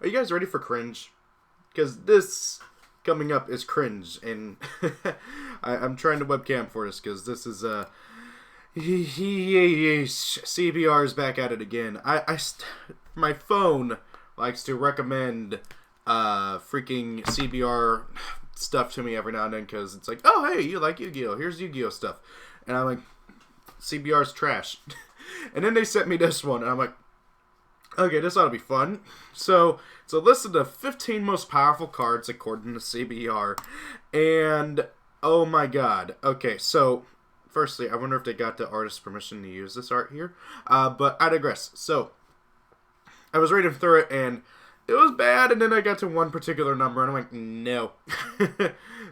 Are you guys ready for cringe? Because this coming up is cringe, and I'm trying to webcam for this because this is CBR is back at it again. My phone likes to recommend freaking CBR stuff to me every now and then because it's like, oh hey, you like Yu-Gi-Oh? Here's Yu-Gi-Oh stuff, and I'm like, CBR's trash. And then they sent me this one, and I'm like, okay, this ought to be fun. So it's a list of the 15 most powerful cards according to CBR. And, oh my god. Okay, so, firstly, I wonder if they got the artist's permission to use this art here. But I digress. So, I was reading through it, and it was bad, and then I got to one particular number, and I'm like, no.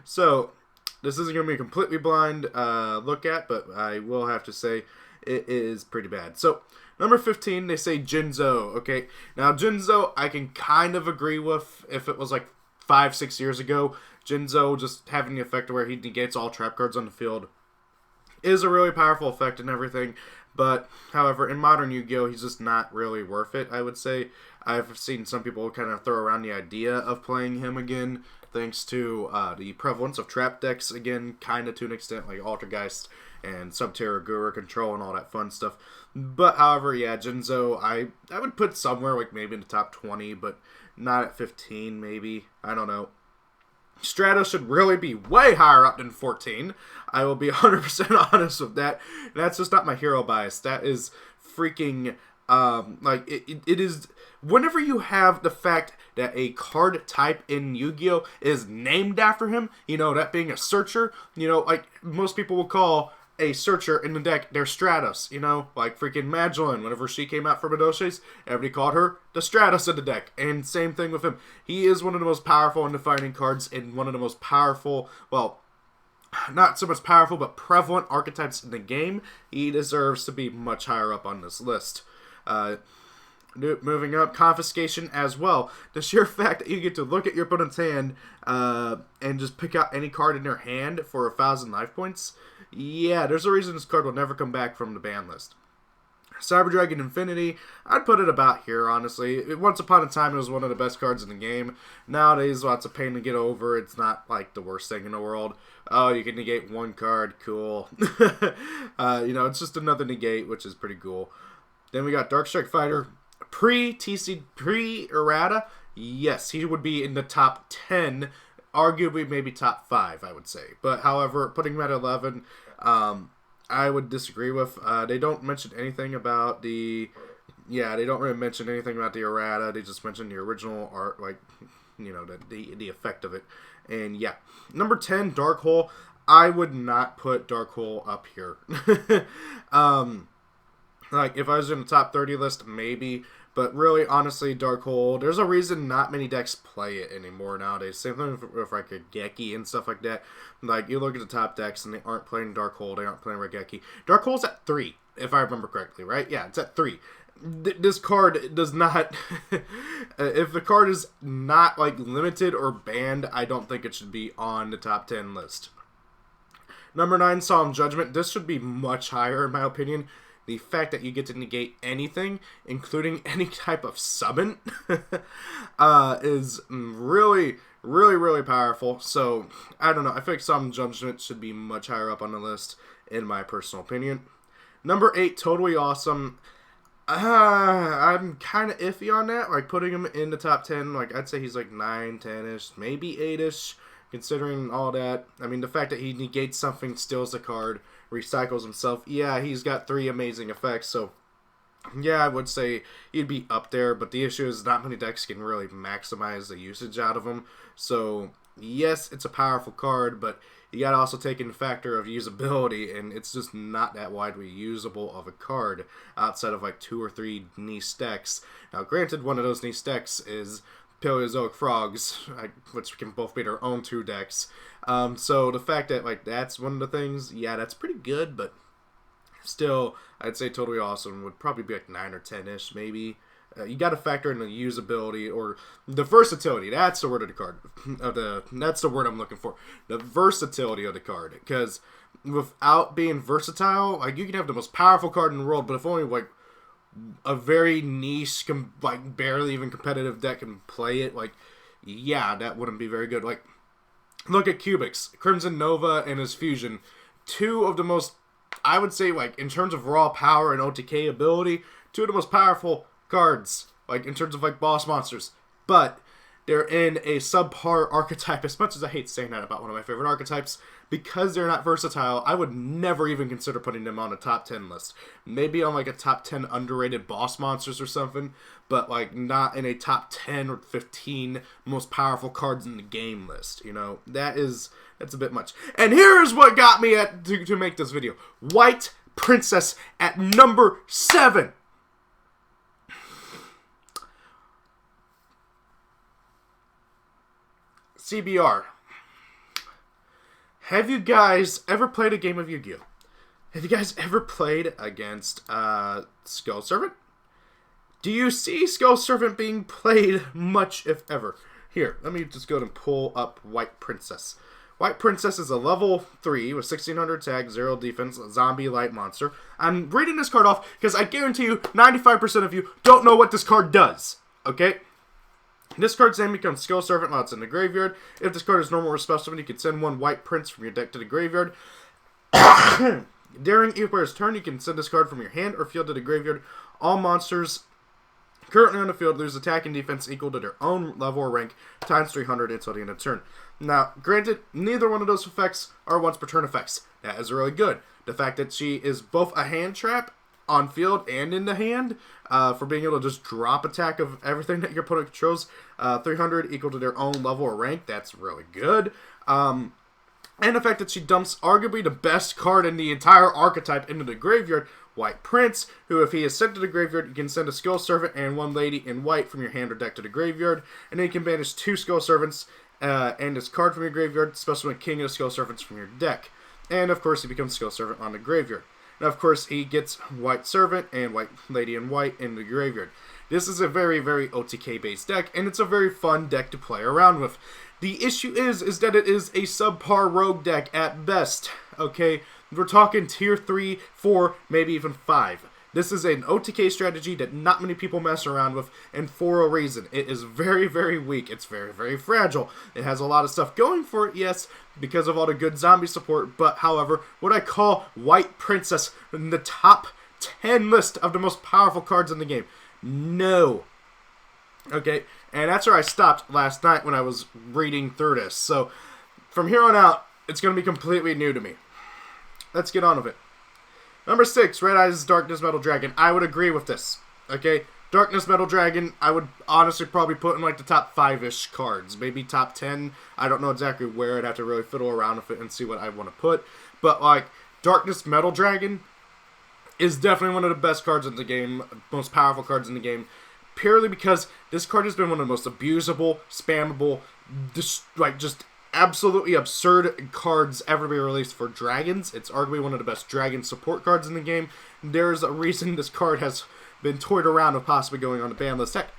So, this isn't going to be a completely blind look at, but I will have to say it is pretty bad. So, number 15, they say Jinzo. Okay, now Jinzo, I can kind of agree with if it was like 5-6 years ago. Jinzo just having the effect where he negates all trap cards on the field is a really powerful effect and everything. But, however, in modern Yu-Gi-Oh, he's just not really worth it, I would say. I've seen some people kind of throw around the idea of playing him again, thanks to the prevalence of trap decks, again, kind of to an extent, like Altergeist and Subterra Guru Control and all that fun stuff. But, however, yeah, Jinzo, I would put somewhere, like, maybe in the top 20, but not at 15, maybe. I don't know. Stratos should really be way higher up than 14. I will be 100% honest with that. That's just not my hero bias. That is freaking, it is, whenever you have the fact that a card type in Yu-Gi-Oh! Is named after him, you know, that being a searcher, you know, like, most people will call a searcher in the deck their Stratos, you know, like freaking Magdalene, whenever she came out from Adoshes, everybody called her the Stratos of the deck, and same thing with him. He is one of the most powerful and defining cards in one of the most powerful, well, not so much powerful, but prevalent archetypes in the game. He deserves to be much higher up on this list. Moving up, Confiscation as well. The sheer fact that you get to look at your opponent's hand and just pick out any card in their hand for 1,000 life points. Yeah, there's a reason this card will never come back from the ban list. Cyber Dragon Infinity, I'd put it about here, honestly. Once upon a time, it was one of the best cards in the game. Nowadays, lots of pain to get over. It's not, like, the worst thing in the world. Oh, you can negate one card. Cool. You know, it's just another negate, which is pretty cool. Then we got Dark Strike Fighter. Pre-errata, yes, he would be in the top 10, arguably maybe top 5, I would say. But, however, putting him at 11, I would disagree with. They don't mention anything about the... Yeah, they don't really mention anything about the errata. They just mention the original art, like, you know, the effect of it. And, yeah. Number 10, Dark Hole. I would not put Dark Hole up here. Like, if I was in the top 30 list, maybe. But really, honestly, Dark Hole, there's a reason not many decks play it anymore nowadays. Same thing with like, a Geki and stuff like that. Like, you look at the top decks, and they aren't playing Dark Hole, they aren't playing Regeki. Dark Hole's at 3, if I remember correctly, right? Yeah, it's at 3. This card does not... if the card is not, like, limited or banned, I don't think it should be on the top 10 list. Number 9, Solemn Judgment. This should be much higher, in my opinion. The fact that you get to negate anything, including any type of summon, is really, really, really powerful. So, I don't know. I feel like Solemn Judgment should be much higher up on the list, in my personal opinion. Number 8, Totally Awesome. I'm kind of iffy on that. Like, putting him in the top 10, like, I'd say he's like 9, 10-ish, maybe 8-ish, considering all that. I mean, the fact that he negates something, steals the card, recycles himself. Yeah, he's got 3 amazing effects, so yeah, I would say he'd be up there, but the issue is not many decks can really maximize the usage out of him. So, yes, it's a powerful card, but you gotta also take into factor of usability, and it's just not that widely usable of a card outside of like 2 or 3 niche decks. Now, granted, one of those niche decks is Paleozoic Frogs, which can both be their own 2 decks. So the fact that, like, that's one of the things, yeah, that's pretty good, but still, I'd say Totally Awesome would probably be like 9 or 10-ish, maybe. You got to factor in the usability or the versatility. That's the word of the card. That's the word I'm looking for. The versatility of the card. Because without being versatile, like, you can have the most powerful card in the world, but if only, like, a very niche, like barely even competitive deck can play it, like, yeah, that wouldn't be very good. Like, look at Cubics, Crimson Nova and his Fusion. Two of the most, I would say, like, in terms of raw power and OTK ability, two of the most powerful cards, like, in terms of, like, boss monsters. But they're in a subpar archetype, as much as I hate saying that about one of my favorite archetypes. Because they're not versatile, I would never even consider putting them on a top 10 list. Maybe on, like, a top 10 underrated boss monsters or something, but, like, not in a top 10 or 15 most powerful cards in the game list, you know? That's a bit much. And here's what got me to make this video. White Princess at number 7. CBR. Have you guys ever played a game of Yu-Gi-Oh? Have you guys ever played against Skull Servant? Do you see Skull Servant being played much, if ever? Here, let me just go and pull up White Princess. White Princess is a level 3 with 1600 attack, 0 defense, zombie light monster. I'm reading this card off because I guarantee you 95% of you don't know what this card does. Okay? This card's name becomes Skull Servant while it's in the graveyard. If this card is normal or special summon, you can send one White Prince from your deck to the graveyard. During each player's turn, you can send this card from your hand or field to the graveyard. All monsters currently on the field lose attack and defense equal to their own level or rank times 300 until the end of the turn. Now, granted, neither one of those effects are once per turn effects. That is really good. The fact that she is both a hand trap on field and in the hand, for being able to just drop attack of everything that your opponent controls, 300 equal to their own level or rank, that's really good. And the fact that she dumps arguably the best card in the entire archetype into the graveyard, White Prince, who if he is sent to the graveyard, you can send a Skull Servant and one Lady in White from your hand or deck to the graveyard, and then you can banish 2 Skull Servants and this card from your graveyard, special King of Skull Servants from your deck. And of course he becomes Skull Servant on the graveyard. Now, of course, he gets White Servant and White Lady in White in the graveyard. This is a very, very OTK-based deck, and it's a very fun deck to play around with. The issue is that it is a subpar rogue deck at best, okay? We're talking tier 3, 4, maybe even 5. This is an OTK strategy that not many people mess around with, and for a reason. It is very, very weak. It's very, very fragile. It has a lot of stuff going for it, yes, because of all the good zombie support, but however, what I call White Princess in the top 10 list of the most powerful cards in the game. No. Okay, and that's where I stopped last night when I was reading through this. So, from here on out, it's going to be completely new to me. Let's get on with it. Number 6, Red Eyes Darkness Metal Dragon. I would agree with this. Okay? Darkness Metal Dragon, I would honestly probably put in like the top 5-ish cards. Maybe top 10. I don't know exactly where. I'd have to really fiddle around with it and see what I want to put. But like, Darkness Metal Dragon is definitely one of the best cards in the game. Most powerful cards in the game. Purely because this card has been one of the most abusable, spammable, just absolutely absurd cards ever be released for dragons. It's arguably one of the best dragon support cards in the game. There's a reason this card has been toyed around with possibly going on the ban list. Heck,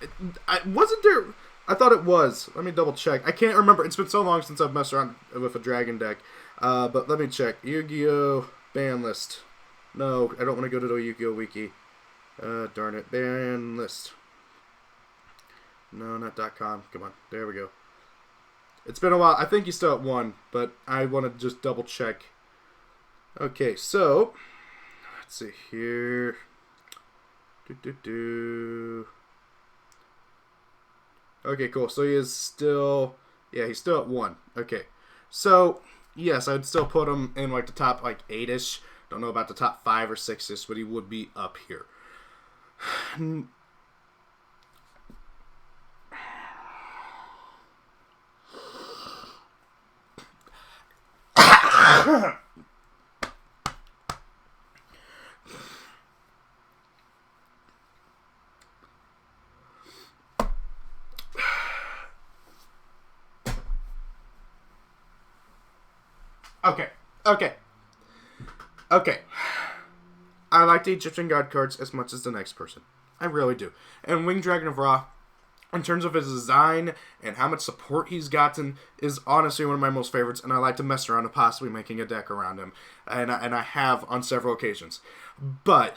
wasn't there? I thought it was. Let me double check. I can't remember. It's been so long since I've messed around with a dragon deck. But let me check. Yu-Gi-Oh! Ban list. No, I don't want to go to the Yu-Gi-Oh! Wiki. Darn it. Ban list. No, not .com. Come on. There we go. It's been a while. I think he's still at 1, but I want to just double check. Okay, so let's see here. Okay, cool. So he is still, yeah, he's still at 1. Okay, so yes, I'd still put him in like the top like 8-ish. Don't know about the top 5 or 6-ish, but he would be up here. Okay. I like the Egyptian God cards as much as the next person. I really do. And Winged Dragon of Ra, in terms of his design and how much support he's gotten, is honestly one of my most favorites, and I like to mess around with possibly making a deck around him, and I have on several occasions. But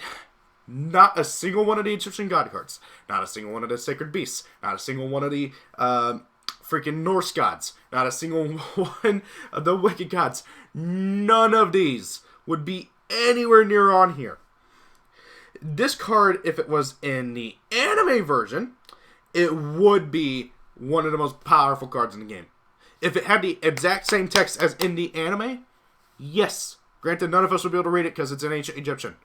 Not a single one of the Egyptian god cards. Not a single one of the sacred beasts. Not a single one of the freaking Norse gods. Not a single one of the wicked gods. None of these would be anywhere near on here. This card, if it was in the anime version, it would be one of the most powerful cards in the game. If it had the exact same text as in the anime, yes. Granted, none of us would be able to read it because it's in ancient Egyptian.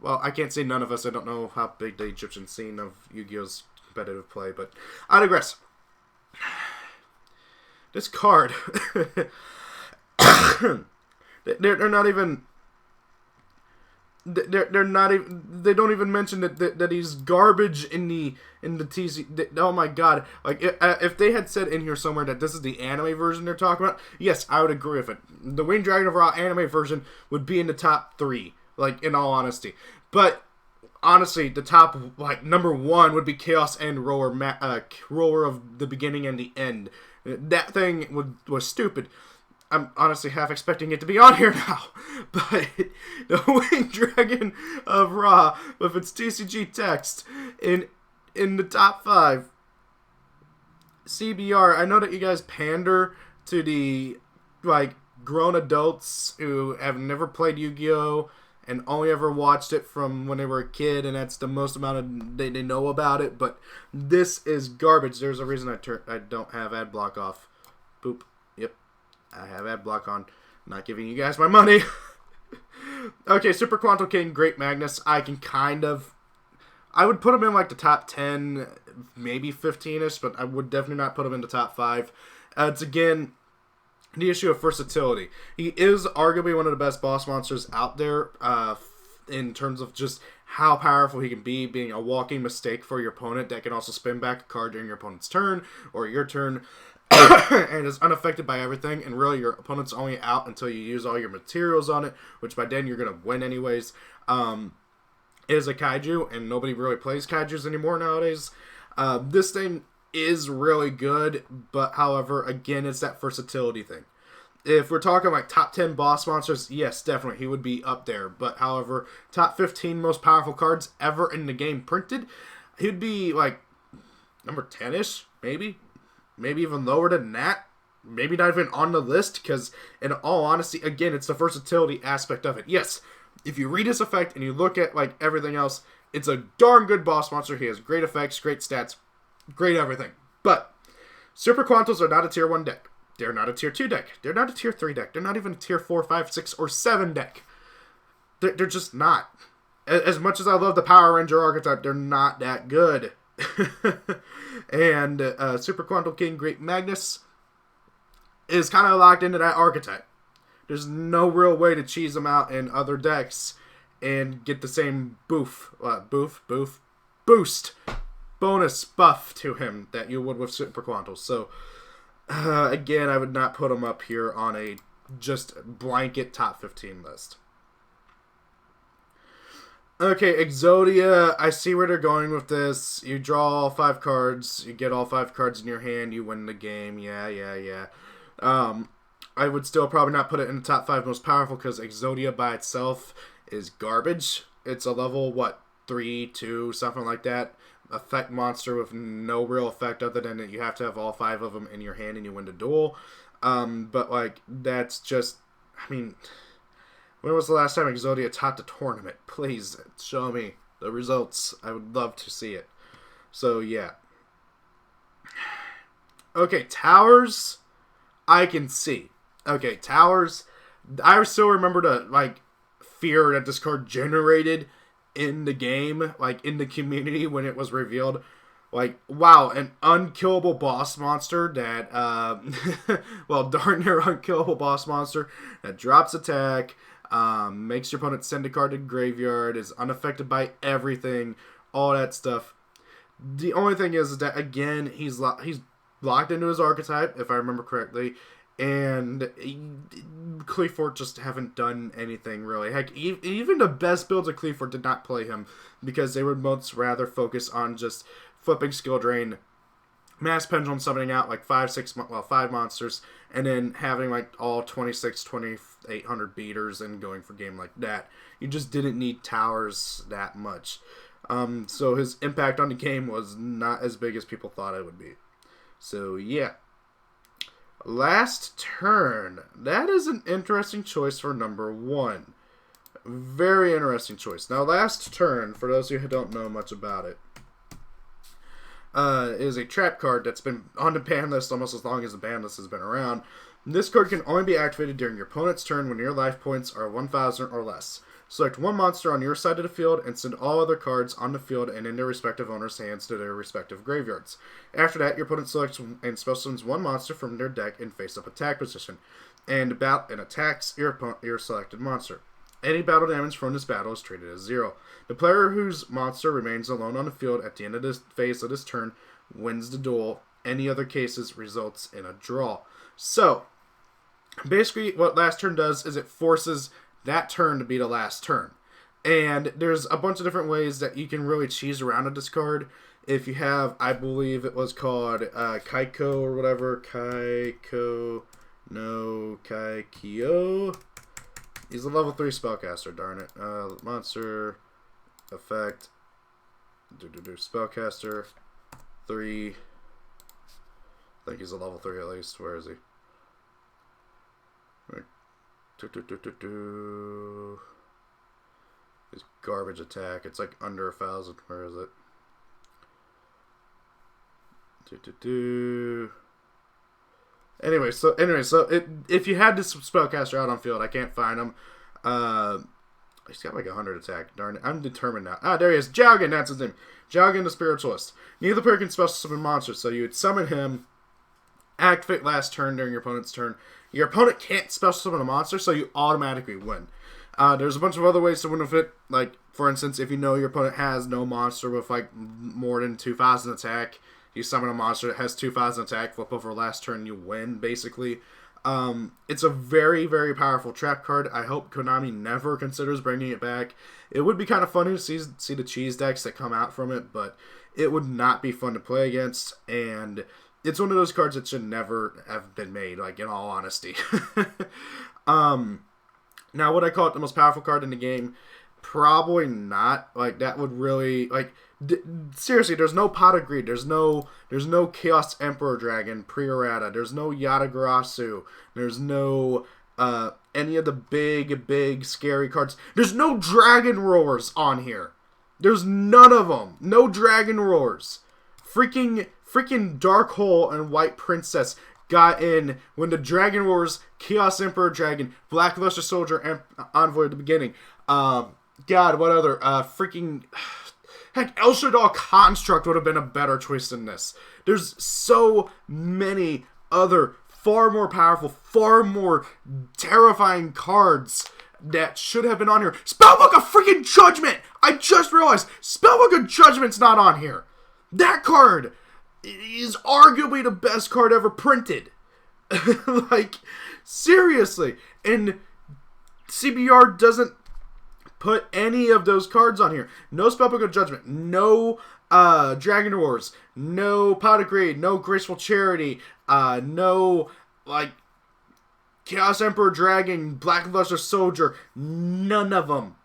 Well, I can't say none of us. I don't know how big the Egyptian scene of Yu-Gi-Oh's competitive play, but I digress. This card, they're not even. They're not even. They don't even mention that he's garbage in the TC. Oh my god! Like if they had said in here somewhere that this is the anime version they're talking about, yes, I would agree with it. The Winged Dragon of Ra anime version would be in the top 3. Like, in all honesty. But, honestly, the top, like, number 1 would be Chaos End Rower of the beginning and the end. That thing was stupid. I'm honestly half expecting it to be on here now. But, the Winged Dragon of Ra, with its TCG text, in the top 5, CBR, I know that you guys pander to the, like, grown adults who have never played Yu-Gi-Oh! And only ever watched it from when they were a kid, and that's the most amount of they know about it. But this is garbage. There's a reason I don't have ad block off. Boop. Yep. I have ad block on. I'm not giving you guys my money. Okay, Super Quantum King, Great Magnus. I would put him in like the top 10, maybe 15-ish, but I would definitely not put him in the top 5. It's again the issue of versatility. He is arguably one of the best boss monsters out there in terms of just how powerful he can be, being a walking mistake for your opponent that can also spin back a card during your opponent's turn or your turn and is unaffected by everything, and really your opponent's only out until you use all your materials on it, which by then you're going to win anyways. Is a kaiju, and nobody really plays kaijus anymore nowadays. This thing is really good, but however, again, it's that versatility thing. If we're talking like top 10 boss monsters, yes, definitely, he would be up there. But however, top 15 most powerful cards ever in the game printed, he'd be like number 10-ish, maybe even lower than that. Maybe not even on the list, because in all honesty, again, it's the versatility aspect of it. Yes, if you read his effect and you look at like everything else, it's a darn good boss monster. He has great effects, great stats, great everything. But Super Quantos are not a tier 1 deck. They're not a tier 2 deck. They're not a tier 3 deck. They're not even a tier 4, 5, 6, or 7 deck. They're just not. As much as I love the Power Ranger archetype, they're not that good. And Super Quantum King Great Magnus is kind of locked into that archetype. There's no real way to cheese them out in other decks and get the same boost, bonus buff to him that you would with Super Quantos. So, again, I would not put him up here on a just blanket top 15 list. Okay, Exodia, I see where they're going with this. You draw all 5 cards, you get all 5 cards in your hand, you win the game. Yeah. I would still probably not put it in the top 5 most powerful because Exodia by itself is garbage. It's a level, 3, 2, something like that. Effect monster with no real effect other than that you have to have all 5 of them in your hand and you win the duel. But, like, that's just, I mean, when was the last time Exodia taught the tournament? Please, show me the results. I would love to see it. So, yeah. Okay, Towers, I can see. Okay, Towers, I still remember the, like, fear that this card generated in the game, like, in the community when it was revealed. Like, wow, an unkillable boss monster that, well, darn near unkillable boss monster that drops attack, makes your opponent send a card to the graveyard, is unaffected by everything, all that stuff. The only thing is that, again, he's locked into his archetype, if I remember correctly, and Cleefort just haven't done anything really. Heck, even the best builds of Cleefort did not play him because they would most rather focus on just flipping skill drain mass pendulum summoning out like 5 monsters, and then having like all 2,800 beaters and going for game like that. You just didn't need towers that much. So his impact on the game was not as big as people thought it would be. So yeah. Last turn. That is an interesting choice for number 1. Very interesting choice. Now, last turn, for those of you who don't know much about it, is a trap card that's been on the ban list almost as long as the ban list has been around. This card can only be activated during your opponent's turn when your life points are 1,000 or less. Select one monster on your side of the field and send all other cards on the field and in their respective owners' hands to their respective graveyards. After that, your opponent selects and special summons one monster from their deck in face-up attack position, and attacks your selected monster. Any battle damage from this battle is treated as 0. The player whose monster remains alone on the field at the end of this phase of this turn wins the duel. Any other cases results in a draw. So, basically what last turn does is it forces that turn to be the last turn. And there's a bunch of different ways that you can really cheese around a discard. If you have, I believe it was called Kaiko or whatever. Kaiko. He's a level 3 spellcaster, darn it. Monster. Effect. Spellcaster. 3. I think he's a level 3 at least. Where is he? His garbage attack. It's like under 1,000. Where is it? Anyway, so if you had this spellcaster out on field, I can't find him. He's got like 100 attack. Darn it. I'm determined now. Ah, there he is. Jowgen, that's his name. Jowgen the Spiritualist. Neither player can special summon monsters, so you would summon him, activate last turn during your opponent's turn. Your opponent can't special summon a monster, so you automatically win. There's a bunch of other ways to win with it. Like, for instance, if you know your opponent has no monster with like more than 2,000 attack, you summon a monster that has 2,000 attack, flip over last turn, you win, basically. It's a very, very powerful trap card. I hope Konami never considers bringing it back. It would be kind of funny to see the cheese decks that come out from it, but it would not be fun to play against, and it's one of those cards that should never have been made, like, in all honesty. Now, would I call it the most powerful card in the game? Probably not. Like, that would really, like, seriously, there's no Pot of Greed. There's no Chaos Emperor Dragon pre-errata. There's no Yatagarasu. There's no any of the big scary cards. There's no Dragon Roars on here. There's none of them. No Dragon Roars. Freaking Dark Hole and White Princess got in when the Dragon Roars, Chaos Emperor Dragon, Black Luster Soldier, and Envoy at the beginning. God, what other freaking... Heck, El Shaddai Construct would have been a better choice than this. There's so many other far more powerful, far more terrifying cards that should have been on here. Spellbook of freaking Judgment! I just realized Spellbook of Judgment's not on here. That card is arguably the best card ever printed. Like, seriously. And CBR doesn't put any of those cards on here. No Spellbook of Judgment. No Dragon Wars. No Pot of Greed. No Graceful Charity. No, like, Chaos Emperor Dragon, Black Luster Soldier. None of them.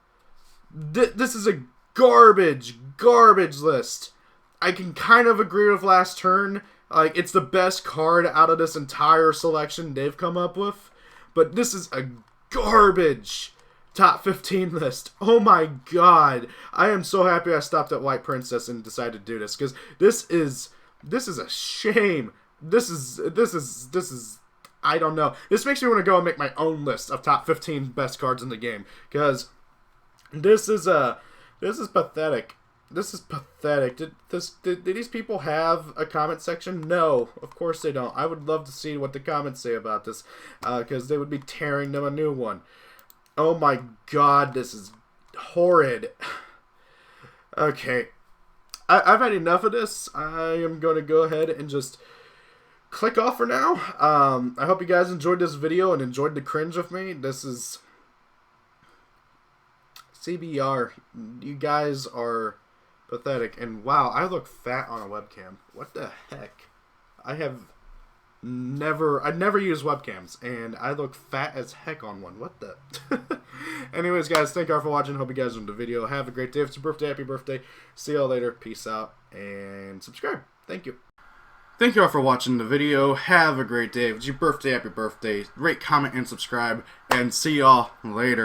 This is a garbage list. I can kind of agree with last turn. Like, it's the best card out of this entire selection they've come up with. But this is a garbage top 15 list. Oh my god. I am so happy I stopped at White Princess and decided to do this, because this is a shame. This is I don't know. This makes me want to go and make my own list of top 15 best cards in the game, because this is pathetic. This is pathetic. Did these people have a comment section? No, of course they don't. I would love to see what the comments say about this, because they would be tearing them a new one. Oh my god, this is horrid. Okay. I've had enough of this. I am going to go ahead and just click off for now. I hope you guys enjoyed this video and enjoyed the cringe with me. This is CBR. You guys are pathetic. And wow, I look fat on a webcam. What the heck? I never used webcams, and I look fat as heck on one. What the? Anyways, guys, thank you all for watching. Hope you guys enjoyed the video. Have a great day. If it's your birthday, happy birthday. See y'all later. Peace out, and subscribe. Thank you. Thank you all for watching the video. Have a great day. If it's your birthday, happy birthday. Rate, comment, and subscribe, and see y'all later.